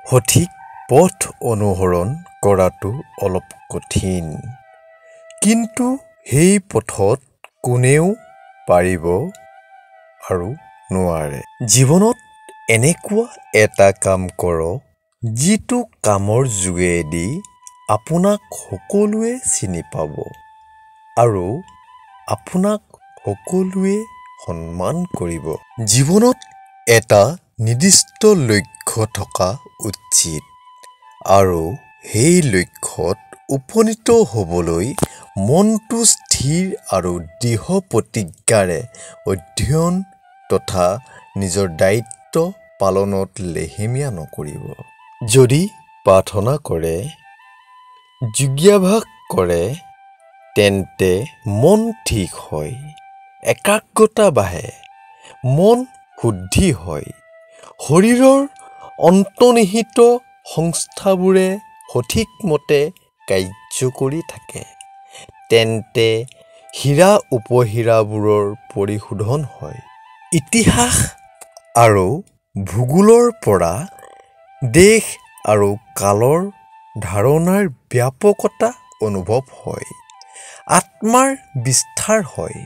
সঠিক পথ অনুসৰণ কৰাটো অলপ কঠিন, কিন্তু সেই পথত কোনেও পাৰিব আৰু নোৱাৰে। জীৱনত এনেকুৱা এটা কাম কৰক যিটো কামৰ যোগেদি আপোনাক সকলোৱে চিনি পাব আৰু আপোনাক সকলোৱে সন্মান কৰিব। জীৱনত এটা নিৰ্দিষ্ট লক্ষ্য থকা উচিত আৰু সেই লক্ষ্যত উপনীত হ'বলৈ মনটো স্থিৰ আৰু দৃঢ় প্ৰতিজ্ঞাৰে অধ্যয়ন তথা নিজৰ দায়িত্ব পালনত লেহেমীয়া নকৰিব। যদি প্ৰাৰ্থনা কৰে, যোগাভ্যাস কৰে, তেন্তে মন ঠিক হয়, একাগ্ৰতা বাঢ়ে, মন শুদ্ধি হয়, শৰীৰৰ অন্তৰ্নিহিত সংস্থাবোৰে সঠিকমতে কাৰ্য কৰি থাকে, তেন্তে হীৰা উপহীৰাবোৰৰ পৰিশোধন হয়। ইতিহাস আৰু ভূগোলৰ পৰা দেশ আৰু কালৰ ধাৰণাৰ ব্যাপকতা অনুভৱ হয়, আত্মাৰ বিস্তাৰ হয়।